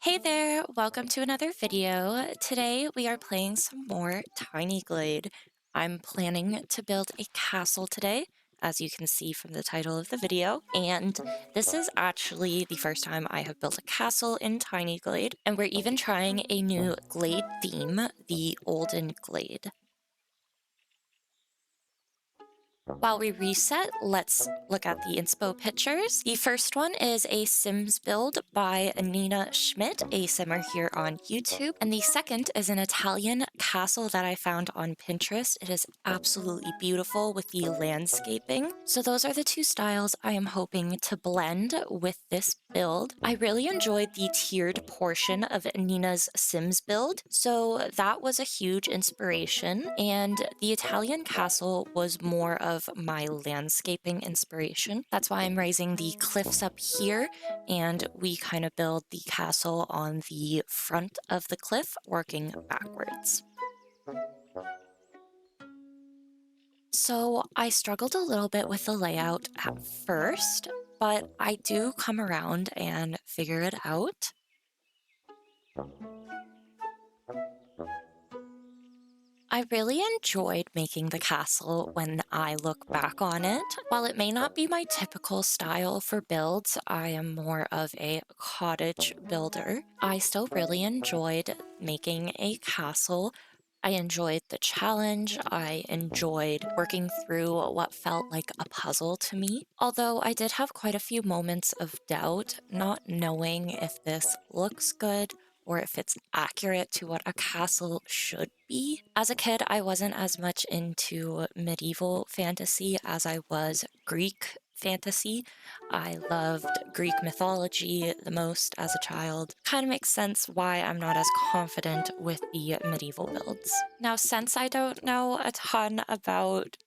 Hey there, welcome to another video. Today we are playing some more Tiny Glade. I'm planning to build a castle today, as you can see from the title of the video, and this is actually the first time I have built a castle in Tiny Glade, and we're even trying a new Glade theme, the Olden Glade. While we reset, let's look at the inspo pictures. The first one is a Sims build by Nina Schmidt, a simmer here on YouTube. And the second is an Italian castle that I found on Pinterest. It is absolutely beautiful with the landscaping. So those are the two styles I am hoping to blend with this build. I really enjoyed the tiered portion of Nina's Sims build, so that was a huge inspiration. And the Italian castle was more of my landscaping inspiration. That's why I'm raising the cliffs up here, and we kind of build the castle on the front of the cliff, working backwards. So I struggled a little bit with the layout at first, but I do come around and figure it out. I really enjoyed making the castle when I look back on it. While it may not be my typical style for builds, I am more of a cottage builder. I still really enjoyed making a castle. I enjoyed the challenge. I enjoyed working through what felt like a puzzle to me. Although I did have quite a few moments of doubt, not knowing if this looks good or if it's accurate to what a castle should be. As a kid, I wasn't as much into medieval fantasy as I was Greek fantasy. I loved Greek mythology the most as a child. Kind of makes sense why I'm not as confident with the medieval builds. Now, since I don't know a ton about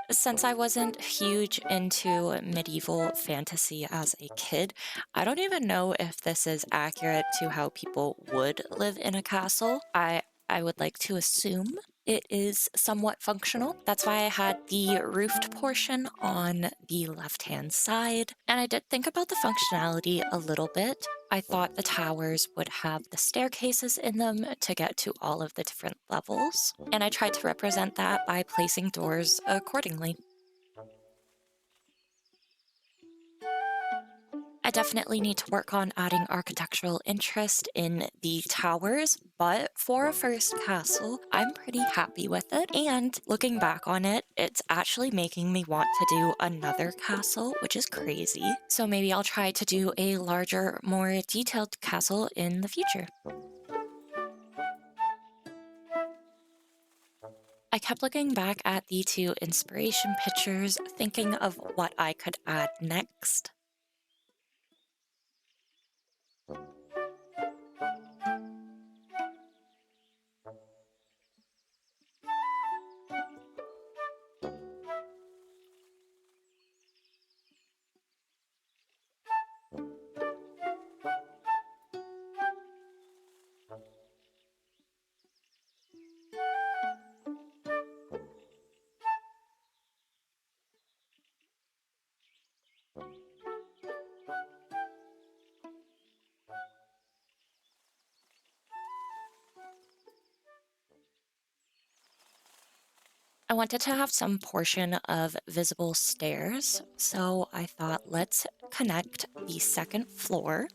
since I wasn't huge into medieval fantasy as a kid, I don't even know if this is accurate to how people would live in a castle. I would like to assume it is somewhat functional. That's why I had the roofed portion on the left-hand side. And I did think about the functionality a little bit. I thought the towers would have the staircases in them to get to all of the different levels. And I tried to represent that by placing doors accordingly. I definitely need to work on adding architectural interest in the towers, but for a first castle, I'm pretty happy with it. And looking back on it, it's actually making me want to do another castle, which is crazy. So maybe I'll try to do a larger, more detailed castle in the future. I kept looking back at the two inspiration pictures, thinking of what I could add next. I wanted to have some portion of visible stairs, so I thought let's connect the second floor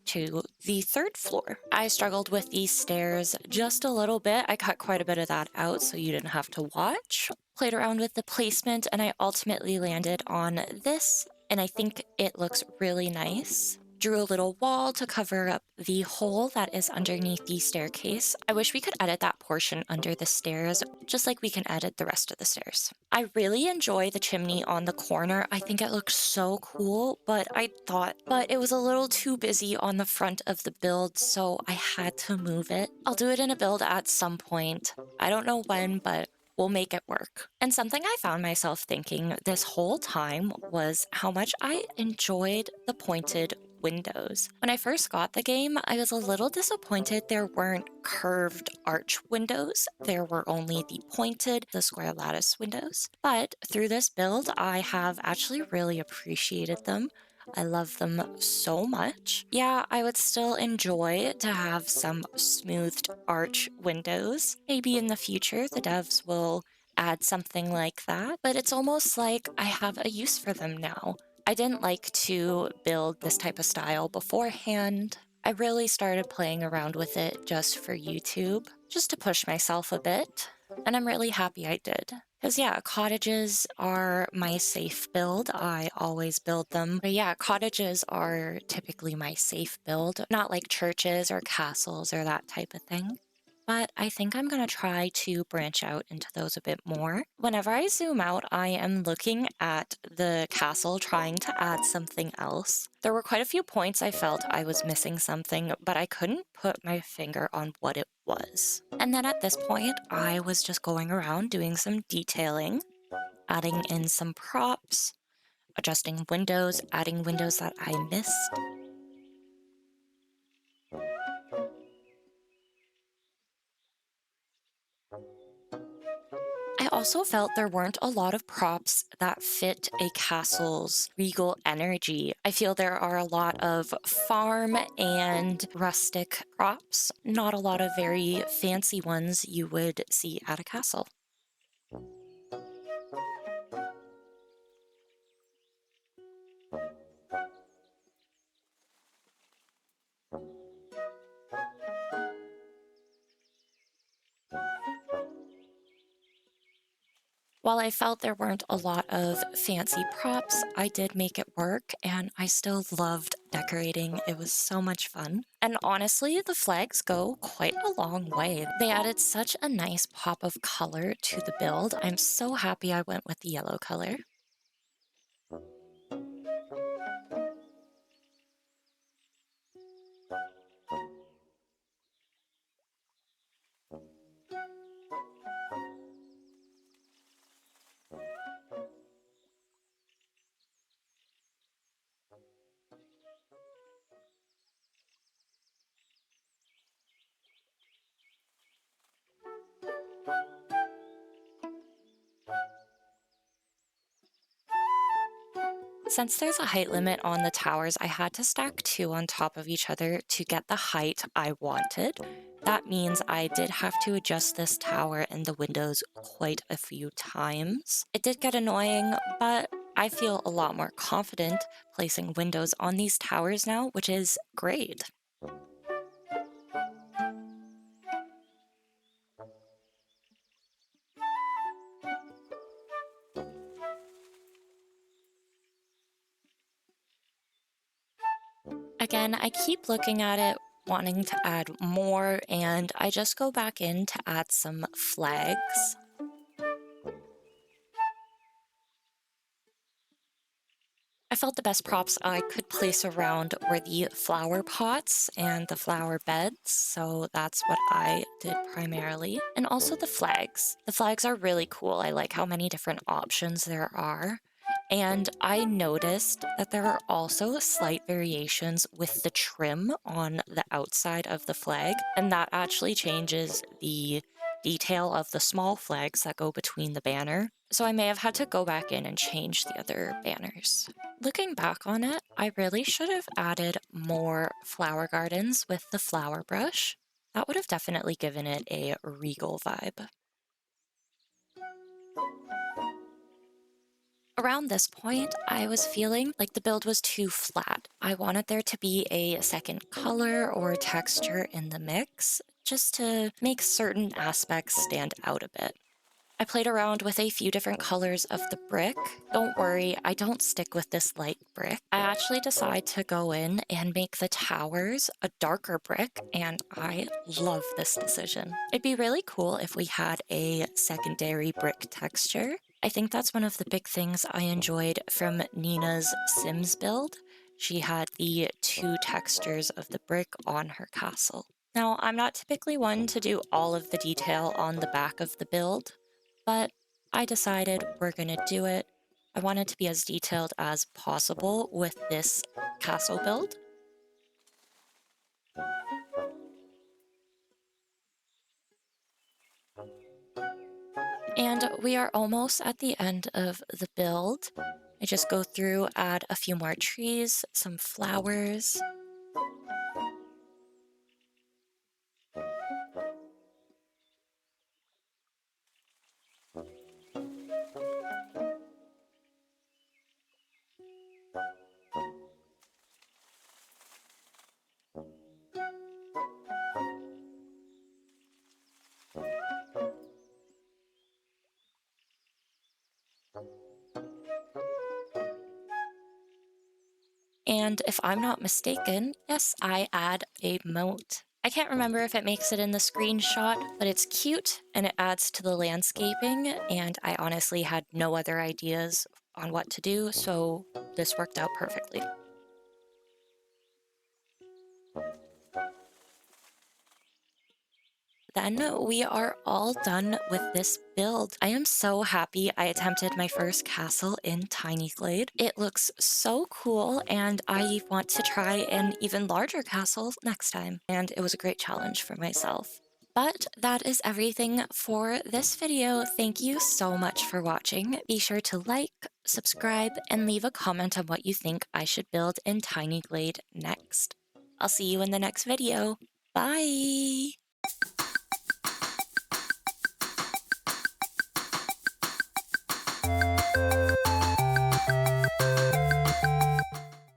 to the third floor. I struggled with these stairs just a little bit. I cut quite a bit of that out so you didn't have to watch. Played around with the placement and I ultimately landed on this, and I think it looks really nice. Drew a little wall to cover up the hole that is underneath the staircase. I wish we could edit that portion under the stairs, just like we can edit the rest of the stairs. I really enjoy the chimney on the corner. I think it looks so cool, but it was a little too busy on the front of the build, so I had to move it. I'll do it in a build at some point. I don't know when, but we'll make it work. And something I found myself thinking this whole time was how much I enjoyed the pointed windows. When I first got the game, I was a little disappointed there weren't curved arch windows. There were only the pointed, the square lattice windows. But through this build, I have actually really appreciated them. I love them so much. Yeah, I would still enjoy to have some smoothed arch windows. Maybe in the future the devs will add something like that, but it's almost like I have a use for them now. I didn't like to build this type of style beforehand. I really started playing around with it just for YouTube, just to push myself a bit, and I'm really happy I did. Because, yeah, cottages are my safe build. I always build them. But yeah, cottages are typically my safe build, not like churches or castles or that type of thing. But I think I'm going to try to branch out into those a bit more. Whenever I zoom out, I am looking at the castle trying to add something else. There were quite a few points I felt I was missing something, but I couldn't put my finger on what it was. And then at this point, I was just going around doing some detailing, adding in some props, adjusting windows, adding windows that I missed. I also felt there weren't a lot of props that fit a castle's regal energy. I feel there are a lot of farm and rustic props, not a lot of very fancy ones you would see at a castle. While I felt there weren't a lot of fancy props, I did make it work and I still loved decorating. It was so much fun. And honestly, the flags go quite a long way. They added such a nice pop of color to the build. I'm so happy I went with the yellow color. Since there's a height limit on the towers, I had to stack two on top of each other to get the height I wanted. That means I did have to adjust this tower and the windows quite a few times. It did get annoying, but I feel a lot more confident placing windows on these towers now, which is great. Again, I keep looking at it, wanting to add more, and I just go back in to add some flags. I felt the best props I could place around were the flower pots and the flower beds, so that's what I did primarily. And also the flags. The flags are really cool. I like how many different options there are. And I noticed that there are also slight variations with the trim on the outside of the flag, and that actually changes the detail of the small flags that go between the banner. So I may have had to go back in and change the other banners. Looking back on it, I really should have added more flower gardens with the flower brush. That would have definitely given it a regal vibe. Around this point, I was feeling like the build was too flat. I wanted there to be a second color or texture in the mix, just to make certain aspects stand out a bit. I played around with a few different colors of the brick. Don't worry, I don't stick with this light brick. I actually decide to go in and make the towers a darker brick, and I love this decision. It'd be really cool if we had a secondary brick texture. I think that's one of the big things I enjoyed from Nina's Sims build. She had the two textures of the brick on her castle. Now, I'm not typically one to do all of the detail on the back of the build, but I decided we're gonna do it. I wanted to be as detailed as possible with this castle build. And we are almost at the end of the build. I just go through, add a few more trees, some flowers. And if I'm not mistaken, yes, I add a moat. I can't remember if it makes it in the screenshot, but it's cute and it adds to the landscaping. And I honestly had no other ideas on what to do, so this worked out perfectly. Then we are all done with this build. I am so happy I attempted my first castle in Tiny Glade. It looks so cool and I want to try an even larger castle next time. And it was a great challenge for myself. But that is everything for this video. Thank you so much for watching. Be sure to like, subscribe, and leave a comment on what you think I should build in Tiny Glade next. I'll see you in the next video. Bye!